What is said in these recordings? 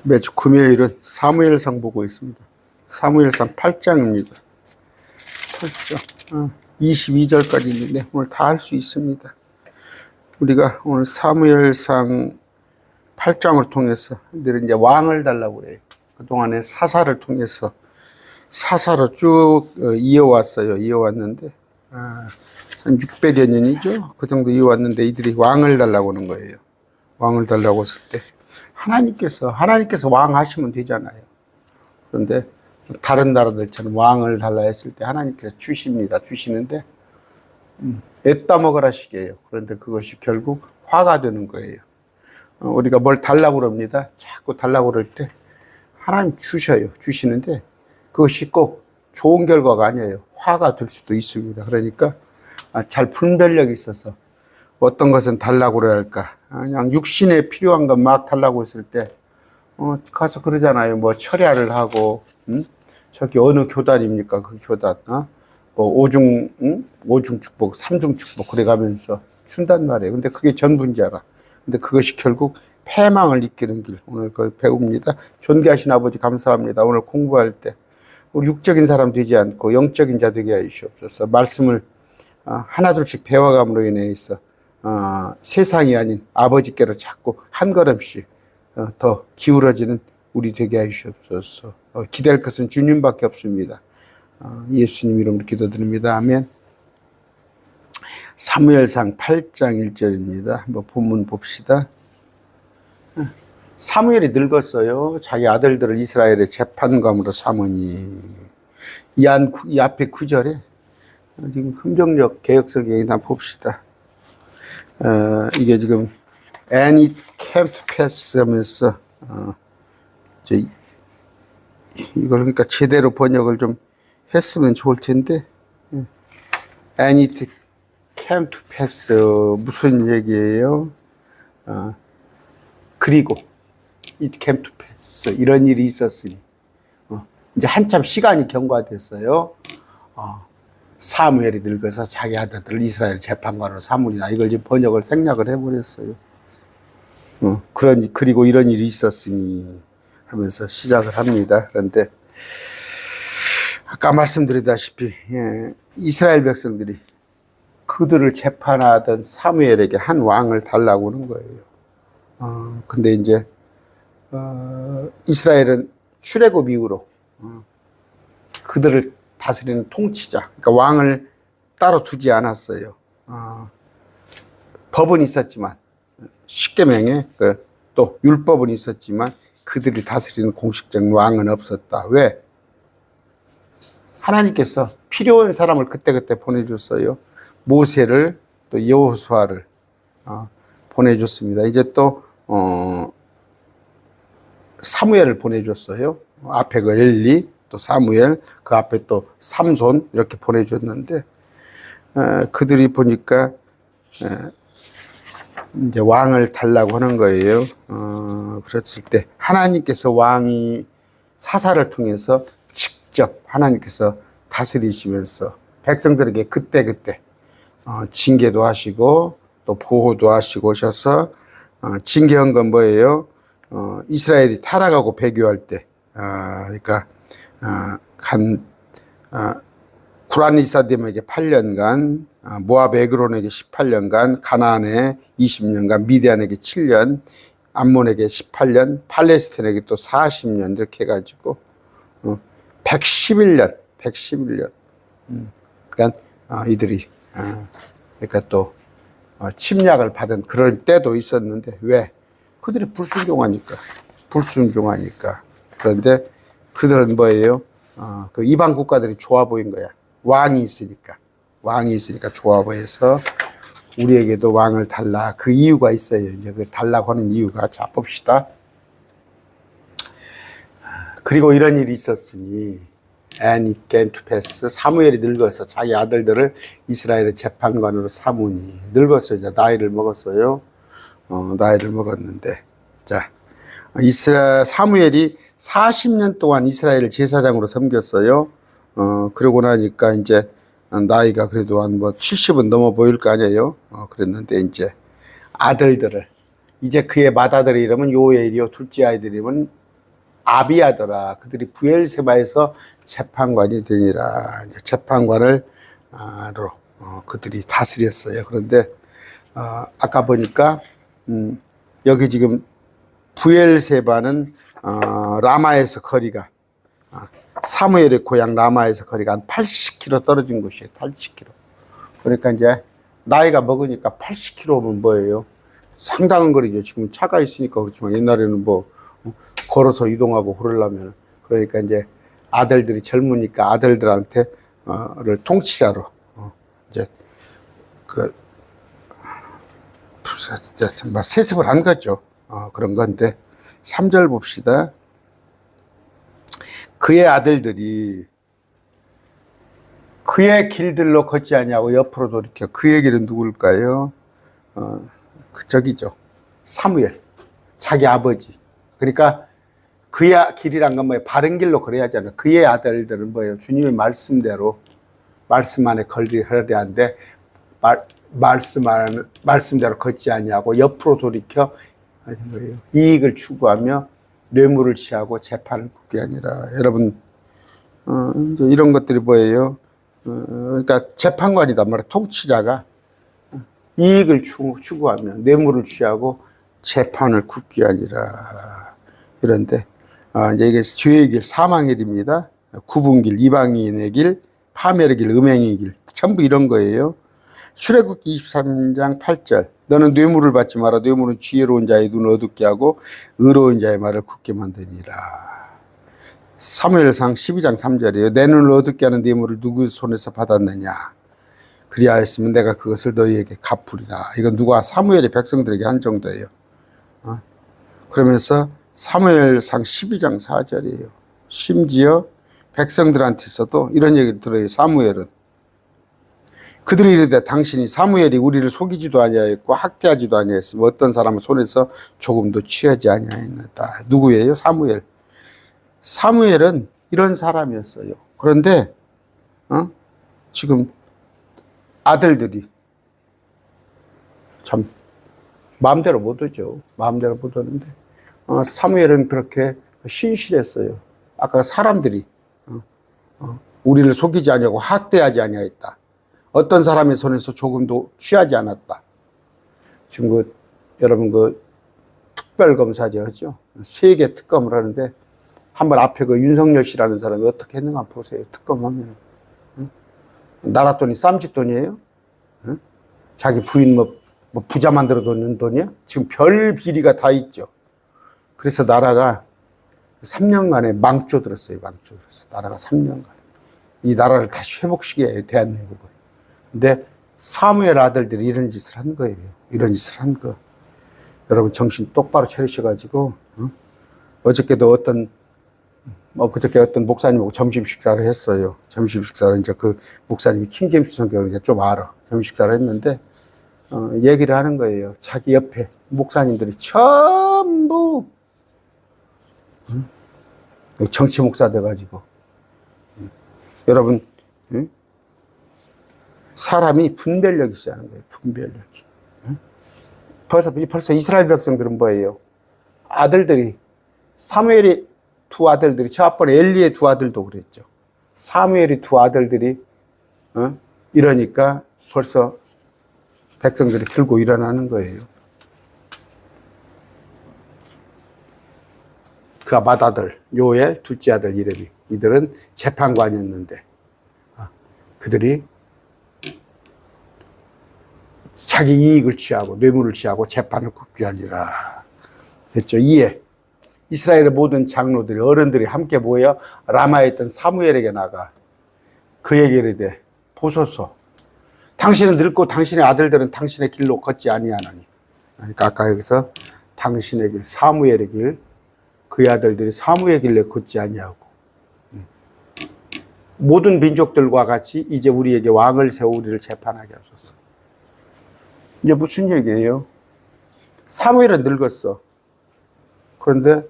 매주 금요일은 사무엘상 보고 있습니다. 사무엘상 8장입니다. 8장. 22절까지 있는데 오늘 다 할 수 있습니다. 우리가 오늘 사무엘상 8장을 통해서 늘 이제 왕을 달라고 그래요. 그동안에 사사를 통해서 사사로 쭉 이어왔어요. 이어왔는데 한 600여 년이죠. 그 정도 이어왔는데 이들이 왕을 달라고 하는 거예요. 왕을 달라고 했을 때 하나님께서 왕 하시면 되잖아요. 그런데 다른 나라들처럼 왕을 달라 했을 때 하나님께서 주십니다. 주시는데 애따 먹으라 시게요. 그런데 그것이 결국 화가 되는 거예요. 우리가 뭘 달라고 그럽니다. 자꾸 달라고 그럴 때 하나님 주셔요. 주시는데 그것이 꼭 좋은 결과가 아니에요. 화가 될 수도 있습니다. 그러니까 잘 분별력이 있어서 어떤 것은 달라고 그래야 할까. 그냥 육신에 필요한 것 막 달라고 했을 때 가서 그러잖아요. 뭐 철야를 하고 저기 어느 교단입니까? 그 교단 뭐 오중 축복, 삼중 축복 그래 가면서 준단 말이에요. 근데 그게 전부인 줄 알아. 근데 그것이 결국 패망을 이끄는 길. 오늘 그걸 배웁니다. 존귀하신 아버지 감사합니다. 오늘 공부할 때 우리 육적인 사람 되지 않고 영적인 자 되게 하시옵소서. 말씀을 하나둘씩 배워감으로 인해서 세상이 아닌 아버지께로 자꾸 한 걸음씩 더 기울어지는 우리 되게 하시옵소서. 기댈 것은 주님밖에 없습니다. 예수님 이름으로 기도드립니다. 아멘. 사무엘상 8장 1절입니다. 한번 본문 봅시다. 사무엘이 늙었어요. 자기 아들들을 이스라엘의 재판관으로 삼으니. 이 앞에 9절에 지금 흥정력 개혁성경에 나 봅시다. 이게 지금 And it came to pass 하면서 이걸 그러니까 제대로 번역을 좀 했으면 좋을 텐데 And it came to pass 무슨 얘기예요? 그리고 it came to pass 이런 일이 있었으니 이제 한참 시간이 경과됐어요. 사무엘이 늙어서 자기 아들들을 이스라엘 재판관으로 삼으리라. 이걸 지금 번역을 생략을 해버렸어요. 그리고 이런 일이 있었으니 하면서 시작을 합니다. 그런데 아까 말씀드리다시피 이스라엘 백성들이 그들을 재판하던 사무엘에게 한 왕을 달라고 하는 거예요. 근데 이제 이스라엘은 출애굽 이후로 그들을 다스리는 통치자, 그러니까 왕을 따로 두지 않았어요. 법은 있었지만 십계명에 또 율법은 있었지만 그들이 다스리는 공식적 왕은 없었다. 왜? 하나님께서 필요한 사람을 그때그때 보내줬어요. 모세를 또 여호수아를 보내줬습니다. 이제 또 사무엘을 보내줬어요. 앞에 그 엘리 또 사무엘 그 앞에 또 삼손 이렇게 보내줬는데 그들이 보니까 이제 왕을 달라고 하는 거예요. 그랬을 때 하나님께서 왕이 사사를 통해서 직접 하나님께서 다스리시면서 백성들에게 그때그때 징계도 하시고 또 보호도 하시고 오셔서 징계한 건 뭐예요? 이스라엘이 타락하고 배교할 때 그러니까 구란리사딤에게 8년간 모압 에그론에게 18년간 가나안에 20년간 미디안에게 7년 암몬에게 18년 팔레스틴에게 또 40년 이렇게 해가지고 111년 그러니까 이들이 그러니까 또 침략을 받은 그럴 때도 있었는데 왜? 그들이 불순종하니까 그런데 그들은 뭐예요? 그 이방 국가들이 좋아 보인 거야. 왕이 있으니까 좋아 보여서 우리에게도 왕을 달라. 그 이유가 있어요. 이제 그 달라고 하는 이유가 자 봅시다. 그리고 이런 일이 있었으니 And it came to pass 사무엘이 늙어서 자기 아들들을 이스라엘의 재판관으로 삼으니 늙었어요. 이제 나이를 먹었어요. 나이를 먹었는데 자 사무엘이 40년 동안 이스라엘을 제사장으로 섬겼어요. 그러고 나니까 이제 나이가 그래도 한 뭐 70은 넘어 보일 거 아니에요. 그랬는데 이제 아들들을 이제 그의 맏아들의 이름은 요엘이요 둘째 아이들 이름은 아비아더라. 그들이 부엘세바에서 재판관이 되니라. 이제 재판관을 로 그들이 다스렸어요. 그런데 아까 보니까 여기 지금 부엘세바는 라마에서 거리가 사무엘의 고향 라마에서 거리가 한 80km 떨어진 곳이에요. 80km. 그러니까 이제 나이가 먹으니까 80km면 뭐예요? 상당한 거리죠. 지금 차가 있으니까 그렇지만 옛날에는 뭐 걸어서 이동하고 그러려면 그러니까 이제 아들들이 젊으니까 아들들한테 를 통치자로 이제 그 세습을 한 거죠. 그런 건데 3절 봅시다. 그의 아들들이 그의 길들로 걷지 아니하고 옆으로 돌이켜. 그의 길은 누굴까요? 저기죠. 사무엘. 자기 아버지. 그러니까 그의 길이란 건 뭐예요? 바른 길로 걸어야 하잖아요. 그의 아들들은 뭐예요? 주님의 말씀대로 말씀 안에 걸리야 하는데 말씀대로 걷지 아니하고 옆으로 돌이켜 이익을 추구하며 뇌물을 취하고 재판을 굽게 아니라. 여러분 이제 이런 것들이 뭐예요? 그러니까 재판관이단 말이에요. 통치자가 이익을 추구하며 뇌물을 취하고 재판을 굽게 아니라. 이런데 이제 이게 죄의 길, 사망의 길입니다. 구분길, 이방인의 길, 파멸의 길, 음행의 길, 전부 이런 거예요. 출애굽기 23장 8절. 너는 뇌물을 받지 마라. 뇌물은 지혜로운 자의 눈을 어둡게 하고 의로운 자의 말을 굳게 만드니라. 사무엘상 12장 3절이에요. 내 눈을 어둡게 하는 뇌물을 누구 손에서 받았느냐. 그리하였으면 내가 그것을 너희에게 갚으리라. 이건 누가 사무엘이 백성들에게 한 정도예요. 그러면서 사무엘상 12장 4절이에요. 심지어 백성들한테서도 이런 얘기를 들어요. 사무엘은 그들이 이르되 당신이 사무엘이 우리를 속이지도 아니하였고 학대하지도 아니하였으며 어떤 사람의 손에서 조금도 취하지 아니하였다. 누구예요? 사무엘. 사무엘은 이런 사람이었어요. 그런데 지금 아들들이 참 마음대로 못 오죠. 마음대로 못 오는데 사무엘은 그렇게 신실했어요. 아까 사람들이 우리를 속이지 아니하고 학대하지 아니하였다. 어떤 사람의 손에서 조금도 취하지 않았다. 지금 여러분 특별검사죠. 세계 특검을 하는데 한번 앞에 윤석열 씨라는 사람이 어떻게 했는가 보세요. 특검하면 나라 돈이 쌈짓돈이에요. 자기 부인 뭐 부자 만들어 놓는 돈이야. 지금 별 비리가 다 있죠. 그래서 나라가 3년간에 망조들었어요. 망조들었어요. 나라가 3년간. 이 나라를 다시 회복시켜야 해요. 대한민국을. 근데 사무엘 아들들이 이런 짓을 한 거예요. 이런 짓을 한 거. 여러분 정신 똑바로 차리셔가지고 어저께도 그저께 어떤 목사님하고 점심 식사를 했어요. 점심 식사를 이제 그 목사님이 킹제임스 성경을 이제 좀 알아. 점심 식사를 했는데 얘기를 하는 거예요. 자기 옆에 목사님들이 전부 정치 목사 돼가지고 여러분 사람이 분별력이 있어야 하는 거예요. 분별력이. 벌써 이스라엘 백성들은 뭐예요? 아들들이 사무엘이 두 아들들이 저 앞번에 엘리의 두 아들도 그랬죠. 사무엘이 두 아들들이 이러니까 벌써 백성들이 들고 일어나는 거예요. 그 맏아들 요엘, 둘째 아들 이름이 이들은 재판관이었는데 그들이 자기 이익을 취하고 뇌물을 취하고 재판을 굽게 하니라 했죠. 이에 이스라엘의 모든 장로들이 어른들이 함께 모여 라마에 있던 사무엘에게 나가 그에게 이르되 보소서 당신은 늙고 당신의 아들들은 당신의 길로 걷지 아니하나니. 그러니까 아까 여기서 당신의 길, 사무엘의 길, 그의 아들들이 사무의 길에 걷지 아니하고 모든 민족들과 같이 이제 우리에게 왕을 세워 우리를 재판하게 하소서. 이제 무슨 얘기예요? 사무엘은 늙었어. 그런데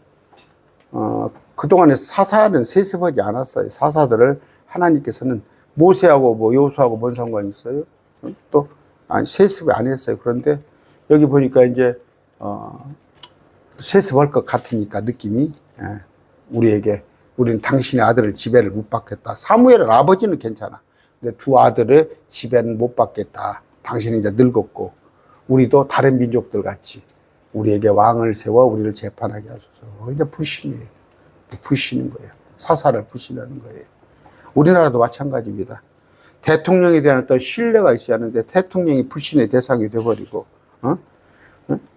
그동안에 사사는 세습하지 않았어요. 사사들을 하나님께서는 모세하고 여호수아하고 뭔 상관이 있어요? 또 세습을 안 했어요. 그런데 여기 보니까 이제 세습할 것 같으니까 느낌이 우리는 당신의 아들을 지배를 못 받겠다. 사무엘은 아버지는 괜찮아. 근데 두 아들의 지배는 못 받겠다. 당신은 이제 늙었고 우리도 다른 민족들 같이 우리에게 왕을 세워 우리를 재판하게 하소서. 이제 불신이에요. 부시는 거예요. 사사를 부시려는 거예요. 우리나라도 마찬가지입니다. 대통령에 대한 어떤 신뢰가 있어야 하는데 대통령이 불신의 대상이 돼버리고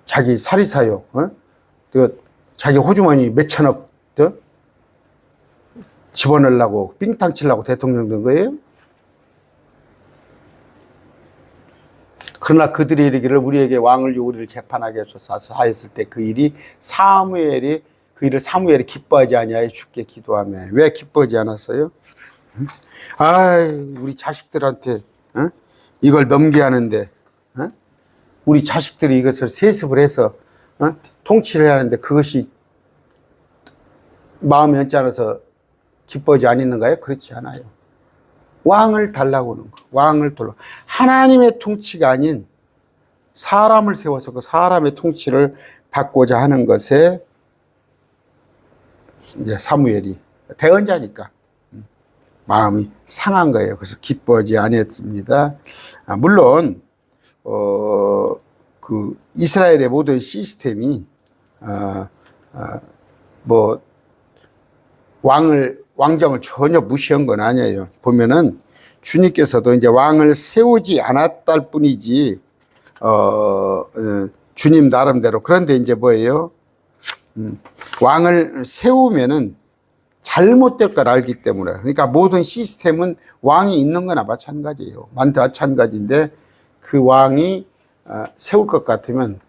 자기 사리사욕 자기 호주머니 몇천억 집어넣으려고 빙탕 치려고 대통령 된 거예요. 그러나 그들이 이르기를 우리에게 왕을 주고 우리를 재판하게 하소서 하였을 때 그 일이 사무엘이 기뻐하지 아니하여 주께 기도하며. 왜 기뻐하지 않았어요? 우리 자식들한테 이걸 넘겨야 하는데 우리 자식들이 이것을 세습을 해서 통치를 해야 하는데 그것이 마음이 언짢아서 기뻐하지 않는가요? 그렇지 않아요. 왕을 달라고 하는 거. 왕을 돌려. 하나님의 통치가 아닌 사람을 세워서 그 사람의 통치를 받고자 하는 것에 이제 사무엘이 대언자니까 마음이 상한 거예요. 그래서 기뻐하지 아니했습니다. 물론 그 이스라엘의 모든 시스템이 뭐 왕정을 전혀 무시한 건 아니에요. 보면은 주님께서도 이제 왕을 세우지 않았다일 뿐이지 주님 나름대로. 그런데 이제 뭐예요? 왕을 세우면은 잘못될 걸 알기 때문에. 그러니까 모든 시스템은 왕이 있는 거나 마찬가지예요. 마찬가지인데 그 왕이 세울 것 같으면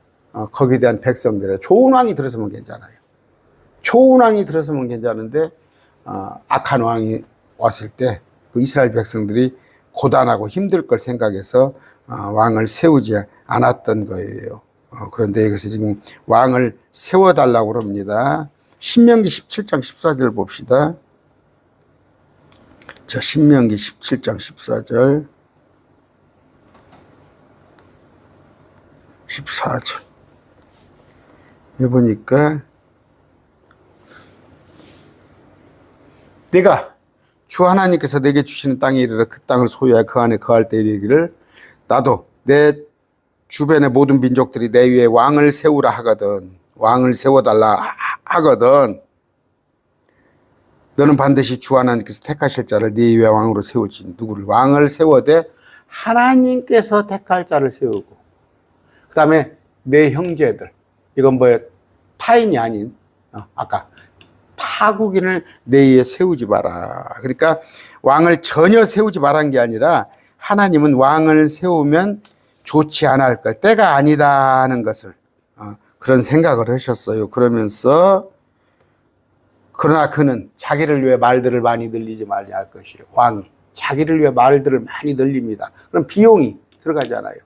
거기에 대한 백성들의 좋은 왕이 들어서면 괜찮아요. 좋은 왕이 들어서면 괜찮은데 악한 왕이 왔을 때 그 이스라엘 백성들이 고단하고 힘들 걸 생각해서 왕을 세우지 않았던 거예요. 그런데 이것을 지금 왕을 세워달라고 합니다. 신명기 17장 14절 봅시다. 자, 신명기 17장 14절 14절 여기 보니까 내가 주 하나님께서 내게 주시는 땅에 이르러 그 땅을 소유하여 그 안에 거할 때 이르기를 나도 내 주변의 모든 민족들이 내 위에 왕을 세우라 하거든, 왕을 세워달라 하거든, 너는 반드시 주 하나님께서 택하실 자를 네 위에 왕으로 세울지. 누구를? 왕을 세워되 하나님께서 택할 자를 세우고, 그 다음에 내 형제들, 이건 뭐예요? 타인이 아닌 아까 타국인을 내 위에 세우지 마라. 그러니까 왕을 전혀 세우지 말한 게 아니라 하나님은 왕을 세우면 좋지 않아 할 걸, 때가 아니다 하는 것을 그런 생각을 하셨어요. 그러면서 그러나 그는 자기를 위해 말들을 많이 늘리지 말지 할 것이에요. 왕이 자기를 위해 말들을 많이 늘립니다. 그럼 비용이 들어가잖아요.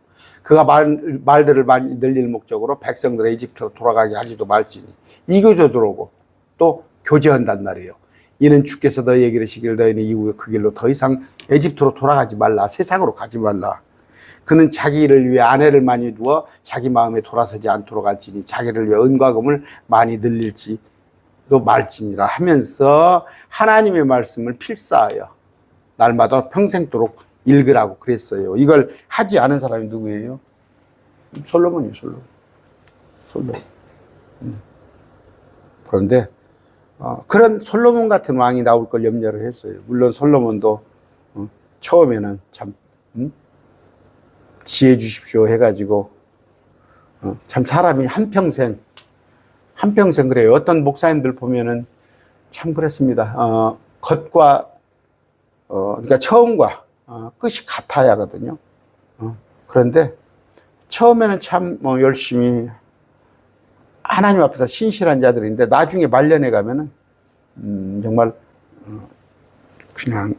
그가 말들을 많이 늘릴 목적으로 백성들을 이집트로 돌아가게 하지도 말지니 이교조 들어오고 또 교제한단 말이에요. 이는 주께서 너희에게 이르시기를 너희는 이후에 그 길로 더 이상 에집트로 돌아가지 말라, 세상으로 가지 말라. 그는 자기를 위해 아내를 많이 두어 자기 마음에 돌아서지 않도록 할지니 자기를 위해 은과 금을 많이 늘릴지도 말지니라 하면서 하나님의 말씀을 필사하여 날마다 평생도록 읽으라고 그랬어요. 이걸 하지 않은 사람이 누구예요? 솔로몬이에요. 솔로몬. 그런데 그런 솔로몬 같은 왕이 나올 걸 염려를 했어요. 물론 솔로몬도 처음에는 참 지혜 주십시오 해가지고 참 사람이 한평생 그래요. 어떤 목사님들 보면은 참 그랬습니다. 겉과 그러니까 처음과 끝이 같아야 하거든요. 그런데 처음에는 참 열심히 하나님 앞에서 신실한 자들인데 나중에 말년에 가면은 정말 그냥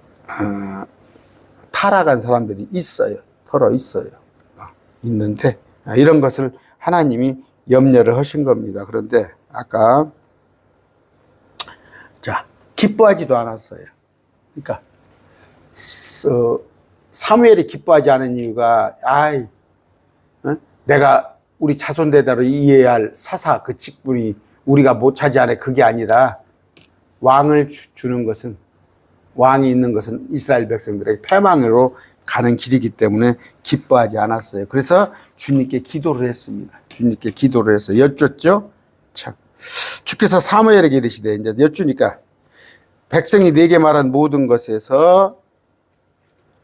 타락한 사람들이 있어요. 털어 있어요. 있는데 이런 것을 하나님이 염려를 하신 겁니다. 그런데 아까 자, 기뻐하지도 않았어요. 그러니까 사무엘이 기뻐하지 않은 이유가 내가 우리 자손 대대로 이해할 사사 그 직분이 우리가 못 차지하네, 그게 아니라 왕을 주는 것은, 왕이 있는 것은 이스라엘 백성들에게 패망으로 가는 길이기 때문에 기뻐하지 않았어요. 그래서 주님께 기도를 했습니다. 주님께 기도를 해서 여쭙죠. 참, 주께서 사무엘에게 이르시되, 이제 여쭈니까 백성이 내게 말한 모든 것에서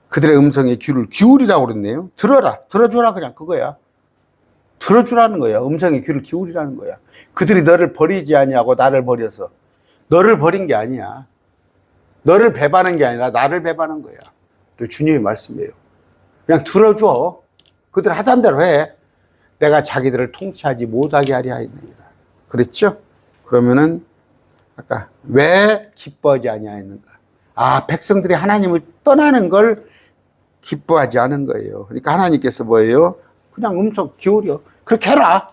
그들의 음성에 귀를 기울이라고 그랬네요. 들어라, 들어주라, 그냥 그거야. 들어주라는 거야. 음성에 귀를 기울이라는 거야. 그들이 너를 버리지 아니하고 나를 버려서. 너를 버린 게 아니야. 너를 배반한 게 아니라 나를 배반한 거야. 주님의 말씀이에요. 그냥 들어줘. 그들 하자는 대로 해. 내가 자기들을 통치하지 못하게 하려 하였느니라. 그랬죠? 그러면은 아까 왜 기뻐하지 아니하였는가? 아, 백성들이 하나님을 떠나는 걸 기뻐하지 않은 거예요. 그러니까 하나님께서 뭐예요? 그냥 음성 기울여. 그렇게 해라.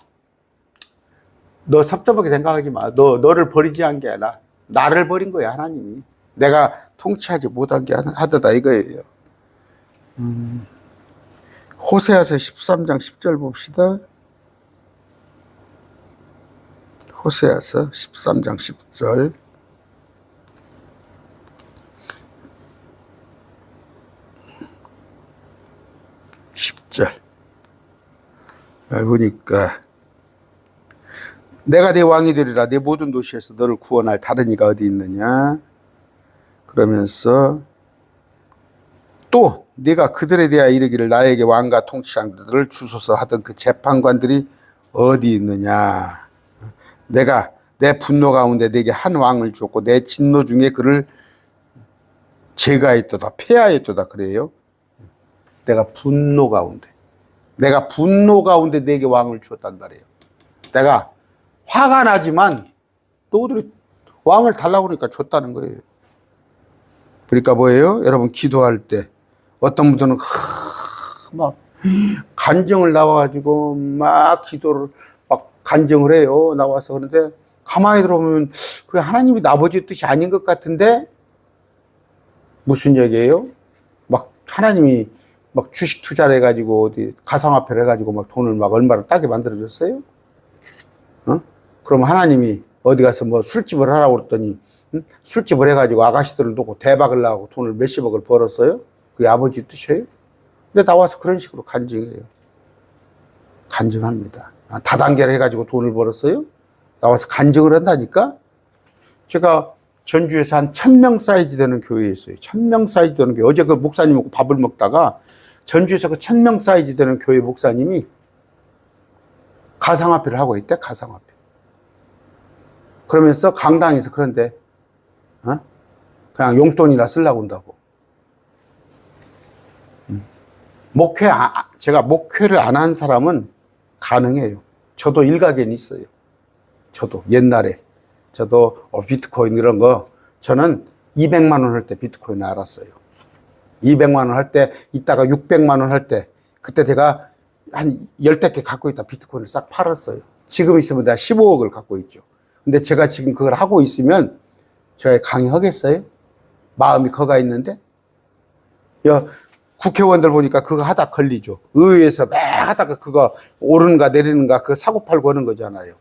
너 섭섭하게 생각하지 마. 너를 버리지 않은 게 아니라 나를 버린 거야, 하나님이. 내가 통치하지 못한 게 하더다 이거예요. 호세아서 13장 10절 봅시다. 호세아서 13장 10절. 보니까 내가 네 왕이 되리라. 내 모든 도시에서 너를 구원할 다른 이가 어디 있느냐. 그러면서 또 네가 그들에 대하여 이르기를 나에게 왕과 통치장들을 주소서 하던 그 재판관들이 어디 있느냐. 내가 내 분노 가운데 네게 한 왕을 주었고 내 진노 중에 그를 제거하였도다, 폐하였도다. 그래요. 내가 분노 가운데 내게 왕을 주었단 말이에요. 내가 화가 나지만 너희들이 왕을 달라고 그러니까 줬다는 거예요. 그러니까 뭐예요? 여러분 기도할 때 어떤 분들은 막 간증을 나와가지고 막 기도를 막 간증을 해요. 나와서. 그런데 가만히 들어보면 그게 하나님이 아버지 뜻이 아닌 것 같은데 무슨 얘기예요? 막 하나님이 막 주식 투자를 해가지고 어디 가상화폐를 해가지고 막 돈을 막 얼마를 따게 만들어줬어요? 그럼 하나님이 어디 가서 뭐 술집을 하라고 그랬더니 술집을 해가지고 아가씨들을 놓고 대박을 나고 돈을 몇십억을 벌었어요? 그게 아버지 뜻이에요? 근데 나와서 그런 식으로 간증해요. 간증합니다. 다단계를 해가지고 돈을 벌었어요? 나와서 간증을 한다니까? 제가 전주에서 한 1000명 사이즈 되는 교회에 있어요. 1000명 사이즈 되는 교회. 어제 그 목사님하고 밥을 먹다가 전주에서 그 1000명 사이즈 되는 교회 목사님이 가상화폐를 하고 있대, 가상화폐. 그러면서 강당에서 그런데, 그냥 용돈이나 쓰려고 한다고. 제가 목회를 안 한 사람은 가능해요. 저도 일가견이 있어요. 저도 옛날에. 저도 비트코인 이런 거, 저는 200만 원 할 때 비트코인 알았어요. 200만 원 할 때, 이따가 600만 원 할 때, 그때 제가 한 10대 개 갖고 있다 비트코인을 싹 팔았어요. 지금 있으면 내가 15억을 갖고 있죠. 근데 제가 지금 그걸 하고 있으면 제가 강의하겠어요? 마음이 거가 있는데? 국회의원들 보니까 그거 하다 걸리죠. 의회에서 매 하다가 그거 오르는가 내리는가 그거 사고팔고 하는 거잖아요.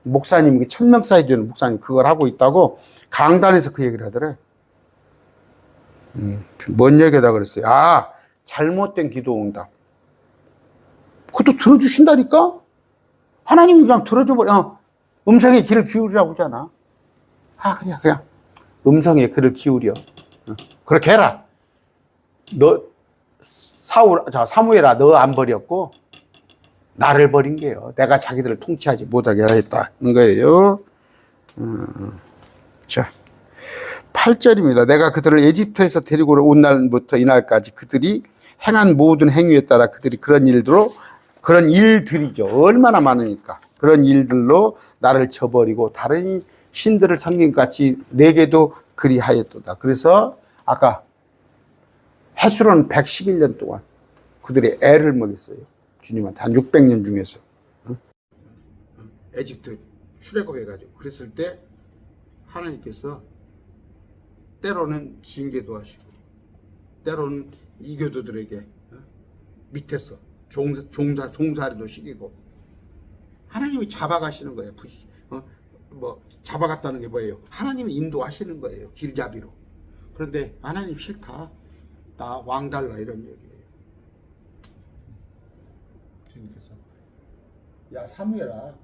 목사님, 1000명 사이 되는 목사님 그걸 하고 있다고 강단에서 그 얘기를 하더래. 뭔 얘기다 그랬어요. 잘못된 기도 응답. 그것도 들어주신다니까? 하나님이 그냥 들어줘버려. 음성의 귀를 기울이라고 하잖아. 그냥 음성의 귀를 기울여. 그렇게 해라. 사무엘아, 너 안 버렸고 나를 버린 게요. 내가 자기들을 통치하지 못하게 하겠다는 거예요. 자, 8절입니다. 내가 그들을 에집트에서 데리고 온 날부터 이날까지 그들이 행한 모든 행위에 따라 그들이 그런 일들이죠. 얼마나 많으니까. 그런 일들로 나를 저버리고 다른 신들을 섬긴 같이 내게도 그리하였도다. 그래서 아까 헤스론 111년 동안 그들이 애를 먹였어요. 주님한테 한 600년 중에서. 에집트 출애굽해가지고 그랬을 때 하나님께서 때로는 징계도 하시고 때로는 이교도들에게 밑에서 종살이도 시키고 하나님이 잡아가시는 거예요. 뭐 잡아갔다는 게 뭐예요? 하나님이 인도하시는 거예요. 길잡이로. 그런데 하나님 싫다. 나 왕 달라 이런 얘기예요. 주님께서 야 사무엘아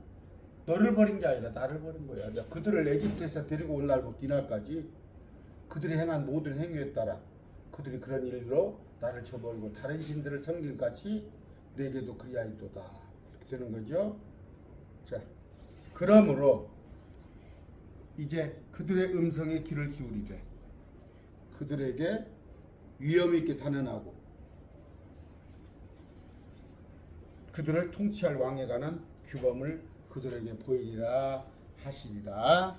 너를 버린 게 아니라 나를 버린 거야. 내가 그들을 에집트에서 데리고 온 날부터 이날까지 그들이 행한 모든 행위에 따라 그들이 그런 일로 나를 저버리고 다른 신들을 섬길 같이 내게도 그리하였도다. 이렇게 되는 거죠. 자, 그러므로 이제 그들의 음성에 귀를 기울이되 그들에게 위험 있게 단언하고 그들을 통치할 왕에 관한 규범을 그들에게 보이리라 하시리라.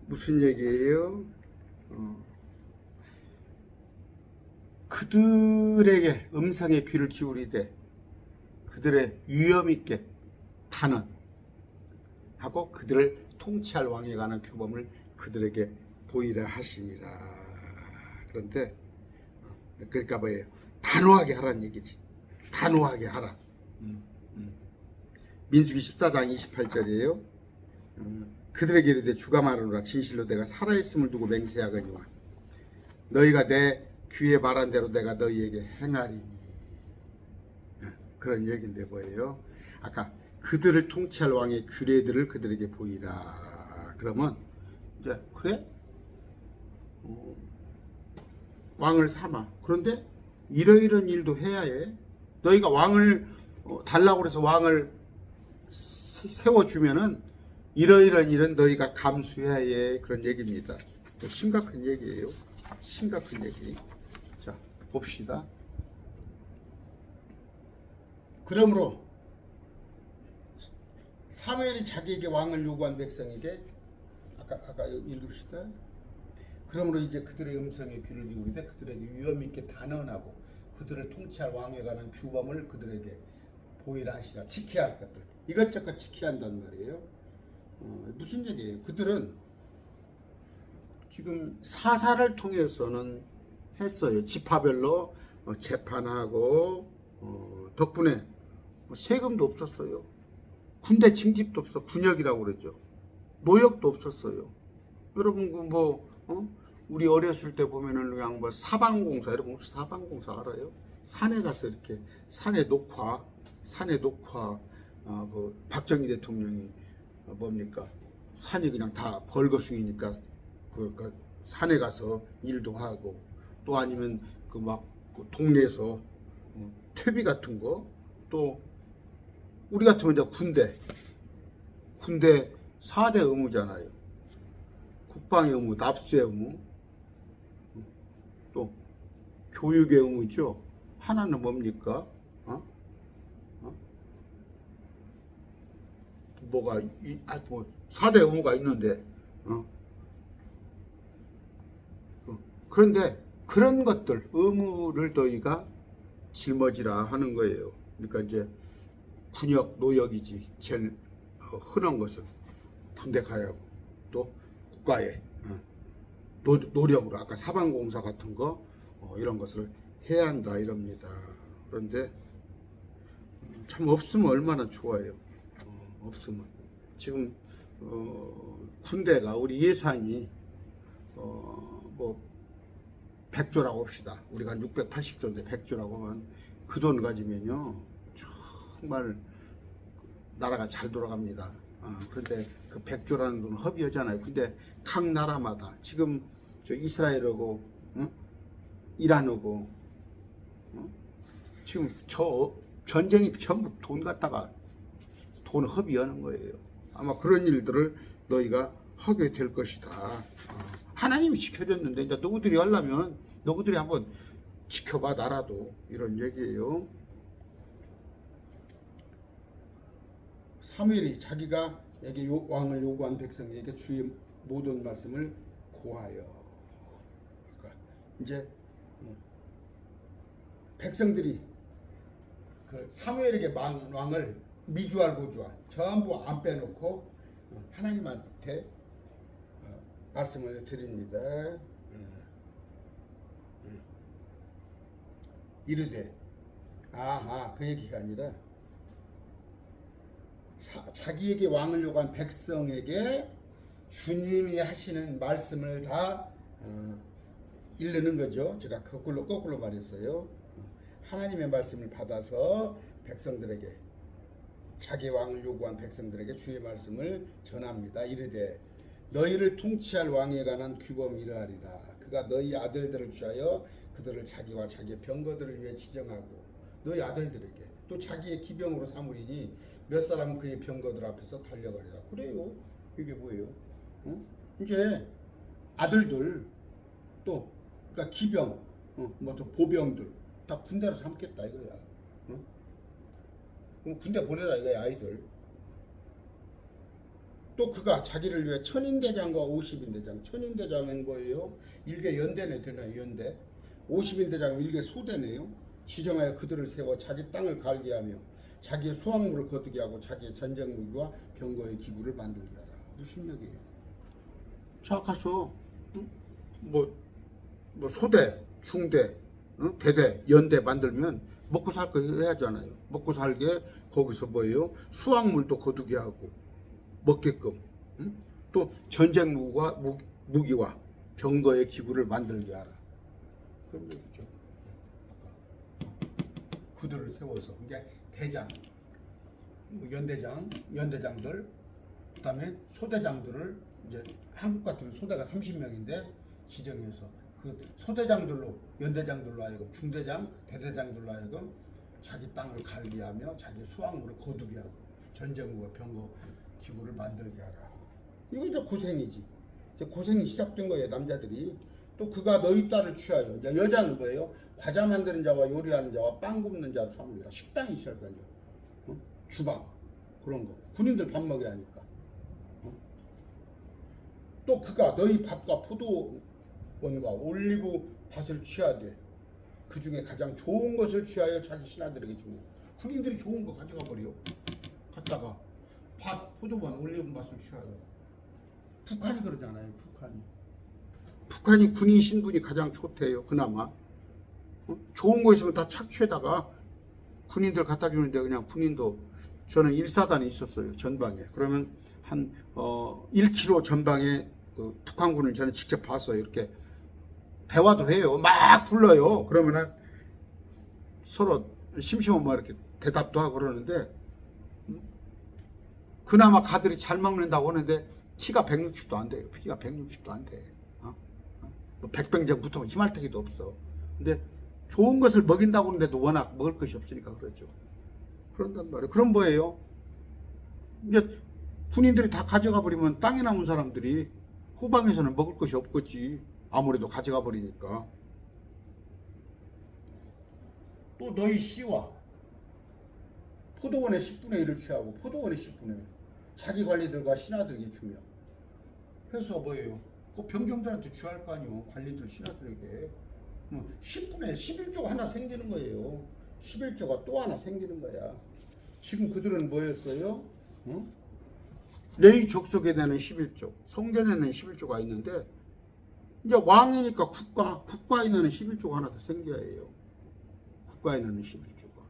무슨 얘기예요? 그들에게 음성에 귀를 기울이되 그들의 위험 있게 단언하고 그들을 통치할 왕에 관한 규범을 그들에게 보이라 하시니라. 그런데 그러니까 뭐예요? 단호하게 하라는 얘기지. 단호하게 하라. 민수기 14장 28절이에요. 그들에게 이르되 주가 말하노라 진실로 내가 살아있음을 두고 맹세하거니와 너희가 내 귀에 말한 대로 내가 너희에게 행하리니. 그런 얘기인데 뭐예요? 아까 그들을 통치할 왕의 규례들을 그들에게 보이라. 그러면 이제 그래? 왕을 삼아. 그런데 이러이런 일도 해야 해. 너희가 왕을 달라고 그래서 왕을 세워주면은 이러이런 일은 너희가 감수해야 해. 그런 얘기입니다. 심각한 얘기예요. 심각한 얘기. 자, 봅시다. 그러므로 사무엘이 자기에게 왕을 요구한 백성에게 아까 읽읍시다. 그러므로 이제 그들의 음성에 귀를 기울이되 그들에게 위험 있게 단언하고 그들을 통치할 왕에 관한 규범을 그들에게 보이라 하시라. 지켜야 할 것들 이것저것 지켜야 한단 말이에요. 무슨 얘기예요? 그들은 지금 사사를 통해서는 했어요. 지파별로 재판하고 덕분에 세금도 없었어요. 군대 징집도 없어. 군역이라고 그러죠. 노역도 없었어요. 여러분 우리 어렸을 때 보면은 그냥 사방공사, 여러분 혹시 사방공사 알아요? 산에 가서 이렇게 산에 녹화 박정희 대통령이 뭡니까? 산이 그냥 다 벌거숭이니까 그 산에 가서 일도 하고 또 아니면 동네에서 퇴비 같은 거 또 우리 같으면 이제 군대 4대 의무잖아요. 국방의 의무, 납수의 의무, 또 교육의 의무죠. 하나는 뭡니까? 뭐가 4대 의무가 있는데 그런데 그런 것들 의무를 너희가 짊어지라 하는 거예요. 그러니까 이제 군역, 노역이지. 제일 흔한 것은 군대 가야 하고 또 국가에 노력으로 아까 사방공사 같은 거 이런 것을 해야 한다 이럽니다. 그런데 참 없으면 얼마나 좋아요. 없으면 지금 군대가 우리 예산이 100조라고 합시다. 우리가 680조인데 100조라고 하면 그 돈 가지면요 정말 나라가 잘 돌아갑니다. 그런데 그 100조라는 돈은 허비하잖아요. 근데 각 나라마다 지금 저 이스라엘하고 이란하고 지금 저 전쟁이 전부 돈 갖다가 돈 허비하는 거예요. 아마 그런 일들을 너희가 하게 될 것이다. 하나님이 지켜줬는데 이제 너희들이 하려면 너희들이 한번 지켜봐 나라도 이런 얘기예요. 사무엘이 자기가 에게 왕을 요구한 백성에게 주의 모든 말씀을 고하여. 그러니까 이제 백성들이 그 사무엘에게 왕을 미주알 고주알 전부 안 빼놓고 하나님한테 말씀을 드립니다. 이르되 그 얘기가 아니라 자기에게 왕을 요구한 백성에게 주님이 하시는 말씀을 다 읽는 거죠. 제가 거꾸로 말했어요. 하나님의 말씀을 받아서 백성들에게, 자기 왕을 요구한 백성들에게 주의 말씀을 전합니다. 이르되 너희를 통치할 왕에 관한 규범이 이러하리라. 그가 너희 아들들을 취하여 그들을 자기와 자기의 병거들을 위해 지정하고 너희 아들들에게 또 자기의 기병으로 삼으리니 몇 사람은 그의 병거들 앞에서 달려가리라. 그래요. 이게 뭐예요? 이제 아들들 또 그러니까 기병, 뭐 또 보병들 다 군대로 삼겠다 이거야. 군대 보내라 이거야 아이들. 또 그가 자기를 위해 천인대장과 50인대장, 천인대장은 뭐예요? 일개 연대네 되나요? 연대. 50인대장은 일개 소대네요. 지정하여 그들을 세워 자기 땅을 갈게 하며 자기의 수확물을 거두게 하고 자기의 전쟁 무기와 병거의 기구를 만들게 하라. 무슨 얘기예요? 자 가서 뭐 소대, 중대, 대대, 연대 만들면 먹고 살 거 해야잖아요. 먹고 살게 거기서 뭐예요? 수확물도 거두게 하고 먹게끔, 또 전쟁 무기와 병거의 기구를 만들게 하라. 그런 얘기죠. 그들을 세워서 이제 대장, 연대장들, 그다음에 소대장들을 이제 한국 같으면 소대가 30명인데 지정해서 그 소대장들로, 연대장들로 하여금, 중대장, 대대장들로 하여금 자기 땅을 관리하며 자기 수확물을 거두게 하고 전쟁과 병거 기구를 만들게 하라. 이거 이제 고생이지. 이제 고생이 시작된 거예요, 남자들이. 또 그가 너희 딸을 취하여, 이제 여자는 뭐예요? 과자 만드는 자와 요리하는 자와 빵 굽는 자로 삼으리라. 식당이 있을 거 아니야. 주방 그런 거. 군인들 밥 먹여야 하니까. 또 그가 너희 밭과 포도원과 올리브 밭을 취하되 그 중에 가장 좋은 것을 취하여 자기 신하들에게 주고. 군인들이 좋은 거 가져가 버려. 갖다가 밭, 포도원, 올리브 밭을 취하여. 북한이 그러잖아요. 북한이 군인 신분이 가장 좋대요. 그나마 좋은 거 있으면 다 착취에다가 군인들 갖다 주는데, 그냥 군인도, 저는 1사단에 있었어요. 전방에. 그러면 한 1km 전방에 그 북한군을 저는 직접 봤어요. 이렇게 대화도 해요. 막 불러요. 그러면은 서로 심심하면 막 이렇게 대답도 하고 그러는데, 그나마 가들이 잘 먹는다고 하는데 키가 160도 안 돼요. 키가 160도 안 돼. 뭐 백병장 붙으면 희말타기도 없어. 근데 좋은 것을 먹인다고 하는데도 워낙 먹을 것이 없으니까 그러죠. 그런단 말이에요. 그럼 뭐예요? 이제 군인들이 다 가져가 버리면 땅에 남은 사람들이 후방에서는 먹을 것이 없겠지. 아무래도 가져가 버리니까. 또 너희 씨와 포도원의 10분의 1을 취하고, 포도원의 10분의 1 자기 관리들과 신하들에게 주며. 그래서 뭐예요? 그 병정들한테 취할 거 아니요. 관리들 신하들에게 10분의 1, 11조가 하나 생기는 거예요. 11조가 또 하나 생기는 거야. 지금 그들은 뭐였어요? 레위 족속에 대한 11조, 성전에는 11조가 있는데, 이제 왕이니까 국가에는 11조가 하나 더 생겨야 해요. 국가에는 11조가.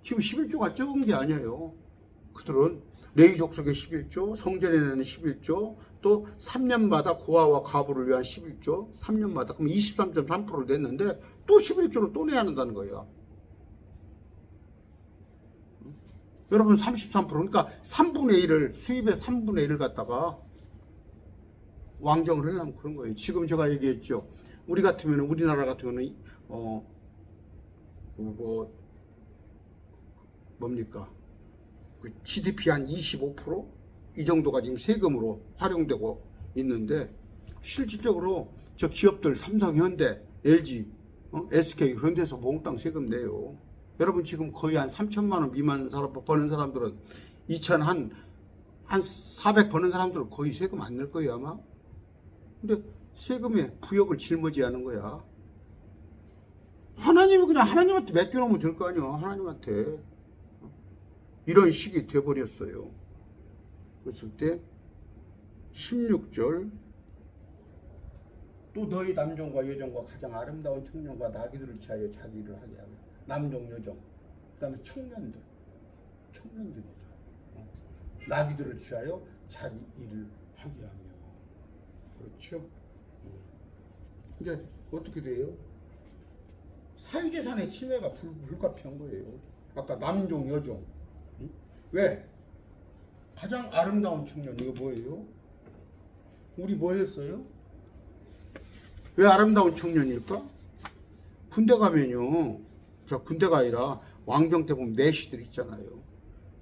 지금 11조가 적은 게 아니에요. 그들은 레위 족속의 11조, 성전에는 11조, 또 3년마다 고아와 과부를 위한 11조, 3년마다, 그럼 23.3%를 냈는데 또 11조를 또 내야 한다는 거예요. 여러분 33%, 그러니까 3분의 1을, 수입의 3분의 1을 갖다가 왕정을 하려면 그런 거예요. 지금 제가 얘기했죠. 우리나라 같은 경우는 뭡니까? 그 GDP 한 25%? 이 정도가 지금 세금으로 활용되고 있는데, 실질적으로 저 기업들 삼성, 현대, LG, SK 그런 데서 몽땅 세금 내요. 여러분 지금 거의 한 3천만 원 미만 버는 사람들은 400 버는 사람들은 거의 세금 안 낼 거예요 아마. 근데 세금에 부역을 짊어지하는 거야. 하나님이 그냥 하나님한테 맡겨놓으면 될 거 아니야. 하나님한테. 이런 식이 돼버렸어요. 그랬을 때 16절, 또 너희 남종과 여종과 가장 아름다운 청년과 나귀들을 취하여 자기 일을 하게 하며, 남종, 여종, 그 다음에 청년들이죠. 나귀들을 취하여 자기 일을 하게 하며. 그렇죠? 이제 어떻게 돼요? 사유재산의 침해가 불가피한 거예요. 아까 남종, 여종. 응? 왜? 가장 아름다운 청년, 이거 뭐예요? 우리 뭐 했어요? 왜 아름다운 청년일까? 군대 가면요. 저 군대가 아니라 왕정 때 보면 내시들 있잖아요.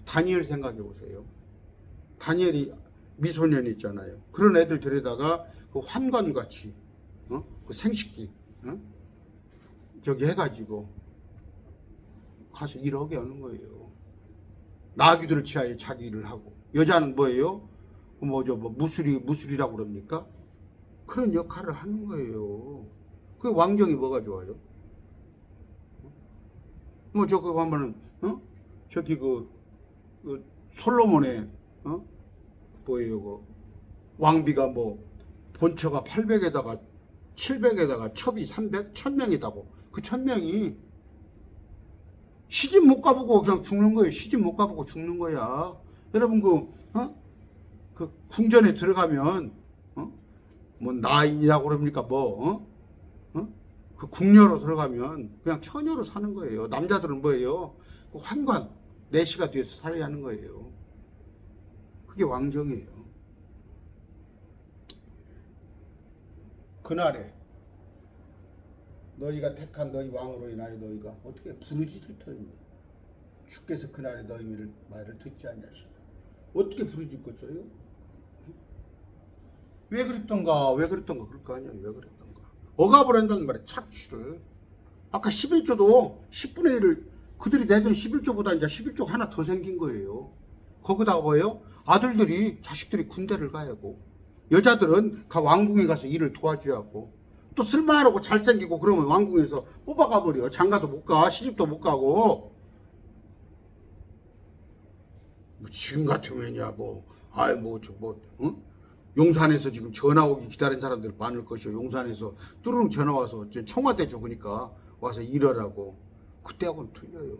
다니엘 생각해 보세요. 다니엘이 미소년 있잖아요. 그런 애들 데려다가 그 환관같이, 그 생식기, 저기 해가지고 가서 일하게 하는 거예요. 나귀들을 취하여 자기 일을 하고. 여자는 뭐예요? 무술이라고 그럽니까? 그런 역할을 하는 거예요. 그 왕정이 뭐가 좋아요? 그거 하면은, 저기 솔로몬의, 왕비가 본처가 800에다가 700에다가 첩이 300, 1000명이다고. 그 1000명이 시집 못 가보고 그냥 죽는 거예요. 시집 못 가보고 죽는 거야. 여러분, 그 궁전에 들어가면, 나인이라고 그럽니까? 그 궁녀로 들어가면 그냥 처녀로 사는 거예요. 남자들은 뭐예요? 그 환관, 내시가 뒤에서 살아야 하는 거예요. 그게 왕정이에요. 그날에 너희가 택한 너희 왕으로 인하여 너희가 어떻게 부르짖을 터입니다. 주께서 그날에 너희 말을 듣지 않냐시다. 어떻게 부르짖겠어요? 왜 그랬던가 그럴 거 아니에요. 왜 그랬던가. 억압을 한다는 말이에요. 착취를. 아까 11조도 10분의 1을 그들이 내던 11조보다 이제 11조가 하나 더 생긴 거예요. 거기다가 뭐예요? 아들들이, 자식들이 군대를 가야 하고, 여자들은 왕궁에 가서 일을 도와줘야 하고, 또 쓸만하고 잘생기고 그러면 왕궁에서 뽑아가 버려. 장가도 못 가, 시집도 못 가고. 지금 같으면야 용산에서 지금 전화 오기 기다린 사람들 많을 것이요. 용산에서 뚜루룩 전화 와서 청와대 쪽이니까 와서 일하라고. 그때하고는 틀려요.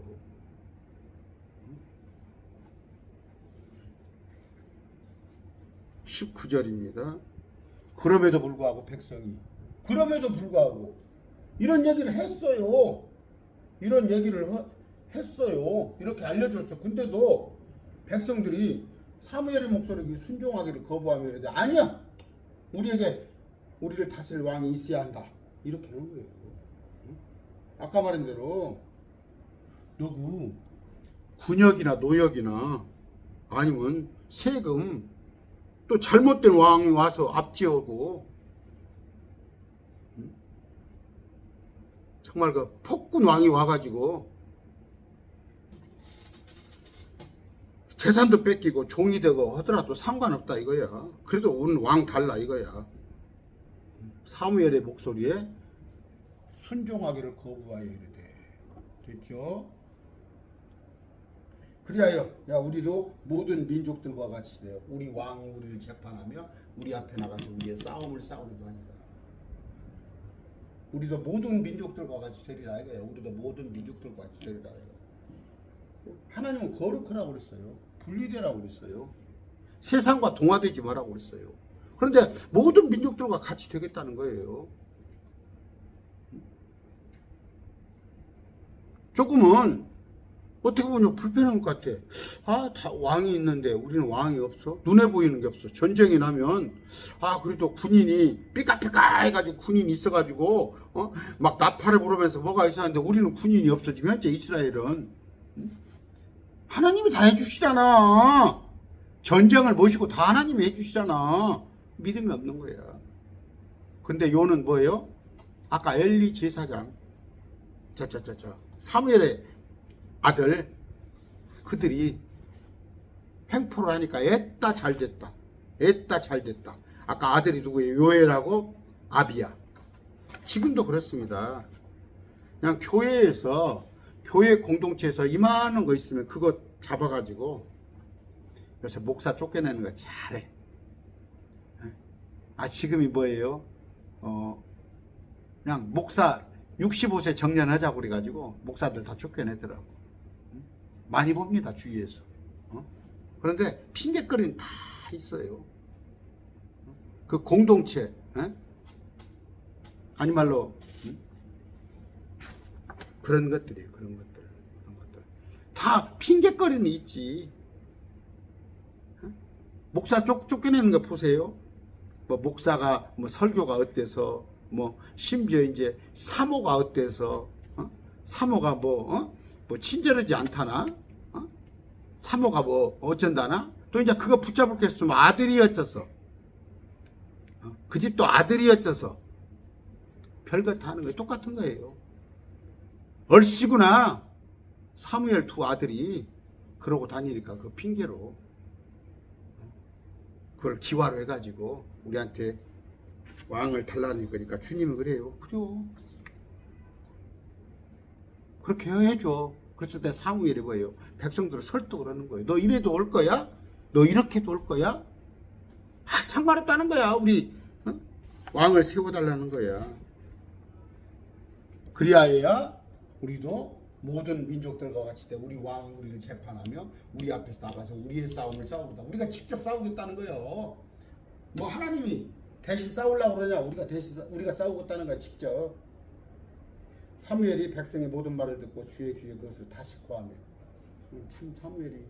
19절입니다. 그럼에도 불구하고 백성이, 그럼에도 불구하고 이런 얘기를 했어요. 이런 얘기를 했어요. 이렇게 알려줬어. 근데도 백성들이 사무엘의 목소리에 순종하기를 거부하며 이러는데, 아니야, 우리를 다스릴 왕이 있어야 한다, 이렇게 하는 거예요. 아까 말한 대로 누구 군역이나 노역이나 아니면 세금, 또 잘못된 왕이 와서 앞지어고, 정말 그 폭군 왕이 와가지고 재산도 뺏기고 종이 되고 하더라도 상관없다 이거야. 그래도 우리는 왕 달라 이거야. 사무엘의 목소리에 순종하기를 거부하여 이르되. 됐죠? 그리하여 우리도 모든 민족들과 같이 되어 우리 왕이 우리를 재판하며 우리 앞에 나가서 우리의 싸움을 싸우리도 하니라. 우리도 모든 민족들과 같이 되리라 이거야. 우리도 모든 민족들과 같이 되리라 이거야. 하나님은 거룩하라고 그랬어요. 분리되라고 그랬어요. 세상과 동화되지 말라고 그랬어요. 그런데 모든 민족들과 같이 되겠다는 거예요. 조금은 어떻게 보면 불편한 것 같아. 다 왕이 있는데 우리는 왕이 없어? 눈에 보이는 게 없어. 전쟁이 나면 그래도 군인이 삐까삐까 해가지고 군인이 있어가지고 막 나팔을 부르면서 뭐가 있었는데 우리는 군인이 없어지면 현재 이스라엘은 하나님이 다 해주시잖아. 전쟁을 모시고 다 하나님이 해주시잖아. 믿음이 없는 거야. 근데 요는 뭐예요? 아까 엘리 제사장, 사무엘의 아들, 그들이 횡포를 하니까 애따 잘됐다. 애따 잘됐다. 아까 아들이 누구예요? 요엘하고 아비야. 지금도 그렇습니다. 그냥 교회 공동체에서 이만한 거 있으면 그거 잡아가지고 요새 목사 쫓겨내는 거 잘해. 지금이 뭐예요? 그냥 목사 65세 정년하자고 그래가지고 목사들 다 쫓겨내더라고. 많이 봅니다, 주위에서. 그런데 핑계거리는 다 있어요. 그 공동체, 아니 말로 그런 것들이에요. 그런 것들 다 핑계거리는 있지. 목사 쫓겨내는 거 보세요. 뭐 목사가 뭐 설교가 어때서, 뭐 심지어 이제 사모가 어때서, 사모가 뭐 친절하지 않다나, 사모가 뭐 어쩐다나, 또 이제 그거 붙잡을 게 있으면 아들이 어쩌서, 그 집도 아들이 어쩌서, 별거 다 하는 거예요. 똑같은 거예요. 얼씨구나 사무엘 두 아들이 그러고 다니니까 그 핑계로 그걸 기화로 해가지고 우리한테 왕을 달라는 거니까 주님은 그래요. 그래요. 그렇게 해줘. 그래서 내 사무엘이 뭐예요? 백성들을 설득을 하는 거예요. 너 이래도 올 거야? 너 이렇게도 올 거야? 상관없다는 거야. 우리 왕을 세워달라는 거야. 그리하여야 우리도 모든 민족들과 같이 때 우리 왕이 우리를 재판하며 우리 앞에서 나가서 우리의 싸움을 싸우다. 우리가 직접 싸우겠다는 거예요. 뭐 하나님이 대신 싸우려고 그러냐? 우리가 싸우겠다는 거야, 직접. 사무엘이 백성의 모든 말을 듣고 주의 귀에 그것을 다시 고하며. 참 사무엘이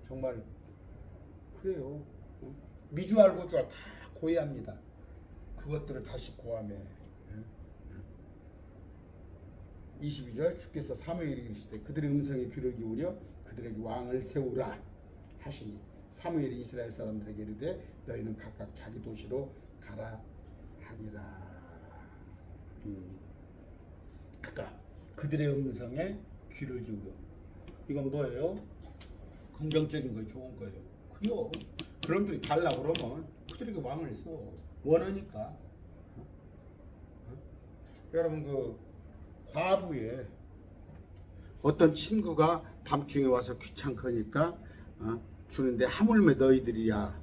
정말 그래요. 미주알 고주알 다 고해합니다. 그것들을 다시 고하며. 22절 주께서 사무엘에게 이르시되 그들의 음성에 귀를 기울여 그들에게 왕을 세우라 하시니 사무엘이 이스라엘 사람들에게 이르되 너희는 각각 자기 도시로 가라 하니라. 아까 그들의 음성에 귀를 기울여, 이건 뭐예요? 긍정적인 거예요, 좋은 거예요. 그요. 그놈들이 달라 그러면 그들에게 왕을 세워. 원하니까. 여러분 그 과부에 어떤 친구가 밤중에 와서 귀찮거니까 주는데 하물며 너희들이야.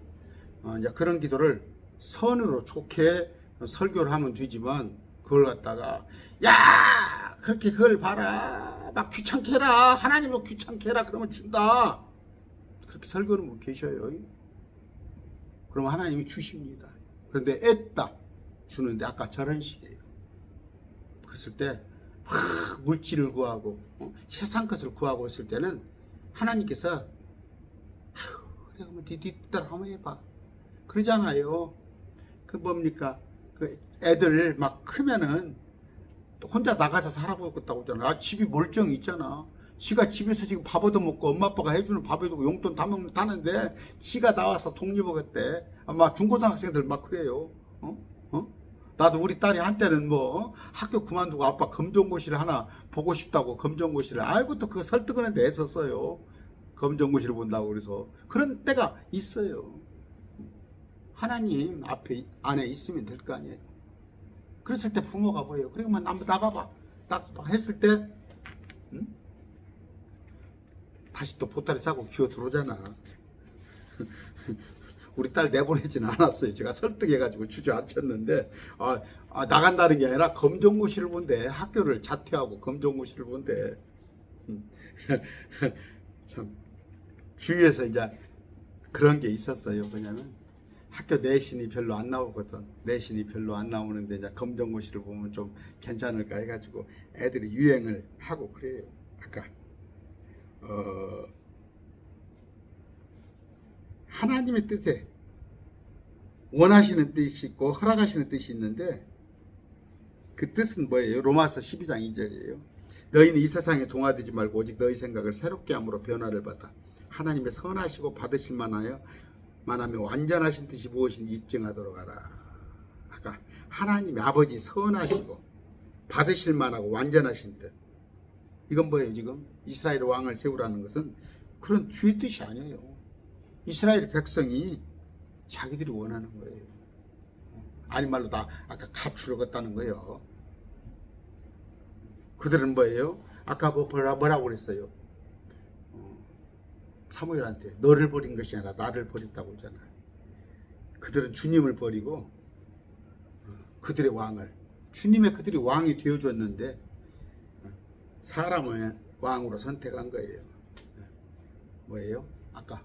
이제 그런 기도를 선으로 좋게 설교를 하면 되지만 그걸 갖다가 야 그렇게 그걸 봐라 막 귀찮게 해라 하나님도 귀찮게 해라 그러면 준다. 그렇게 설교는 못 계셔요. 그러면 하나님이 주십니다. 그런데 애따 주는데 아까 저런 식이에요. 그랬을 때 물질을 구하고 세상 것을 구하고 있을 때는 하나님께서 그래 그러면 네 뜻대로 한번 해봐 그러잖아요. 그 뭡니까? 그 애들 막 크면은 또 혼자 나가서 살아보겠다고 하잖아. 집이 멀쩡히 있잖아. 지가 집에서 지금 밥 얻어먹고 엄마 아빠가 해주는 밥 얻어먹고 용돈 다 먹는다는데 지가 나와서 독립하겠대. 아마 중고등학생들 막 그래요. 나도 우리 딸이 한때는 뭐 학교 그만두고 아빠 검정고시를 하나 보고 싶다고 검정고시를 아이고 또 그거 설득은 했는데 애썼어요. 검정고시를 본다고 그래서 그런 때가 있어요. 하나님 앞에 안에 있으면 될 거 아니에요. 그랬을 때 부모가 뭐예요? 그러면 한번 나가봐 했을 때 다시 또 보따리 싸고 기어 들어오잖아. 우리 딸 내보내지는 않았어요. 제가 설득해가지고 주저앉혔는데 나간다는 게 아니라 검정고시를 본대. 학교를 자퇴하고 검정고시를 본대. 참 주위에서 이제 그런 게 있었어요. 왜냐면 학교 내신이 별로 안 나오거든. 내신이 별로 안 나오는데 이제 검정고시를 보면 좀 괜찮을까 해가지고 애들이 유행을 하고 그래요. 아까 하나님의 뜻에 원하시는 뜻이 있고 허락하시는 뜻이 있는데 그 뜻은 뭐예요? 로마서 12장 2절이에요. 너희는 이 세상에 동화되지 말고 오직 너희 생각을 새롭게 함으로 변화를 받아 하나님의 선하시고 받으실 만하며 완전하신 뜻이 무엇인지 입증하도록 하라. 아까 하나님의 아버지 선하시고 받으실 만하고 완전하신 뜻. 이건 뭐예요? 지금 이스라엘 왕을 세우라는 것은 그런 주의 뜻이 아니에요. 이스라엘 백성이 자기들이 원하는 거예요. 아니 말로 다 아까 가출을 걷다는 거예요. 그들은 뭐예요? 아까 뭐라고 그랬어요? 사무엘한테 너를 버린 것이 아니라 나를 버렸다고 했잖아. 그들은 주님을 버리고 그들의 왕을 그들이 왕이 되어줬는데 사람을 왕으로 선택한 거예요. 뭐예요? 아까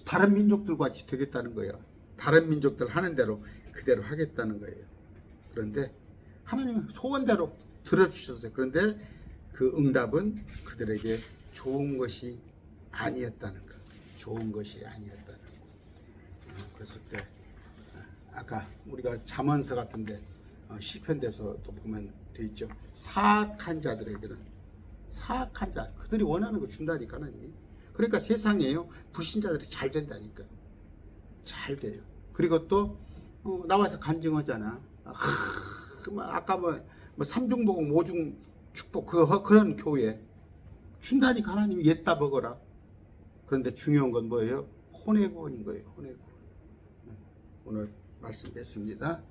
다른 민족들과 같이 되겠다는 거예요. 다른 민족들 하는 대로 그대로 하겠다는 거예요. 그런데 하나님은 소원대로 들어주셨어요. 그런데 그 응답은 그들에게 좋은 것이 아니었다는 거. 좋은 것이 아니었다는 거. 그랬을 때 아까 우리가 잠언서 같은데 시편에서도 보면 돼 있죠. 사악한 자들에게는 사악한 자 그들이 원하는 거 준다니까 하나님이. 그러니까 세상에요 불신자들이 잘 된다니까. 잘 돼요. 그리고 또 나와서 간증하잖아. 아까 뭐 삼중복음 오중 축복 그런 교회 준다니까 하나님이 옛다 먹어라. 그런데 중요한 건 뭐예요? 혼의 구원인 거예요. 혼의 구원. 오늘 말씀 뵙습니다.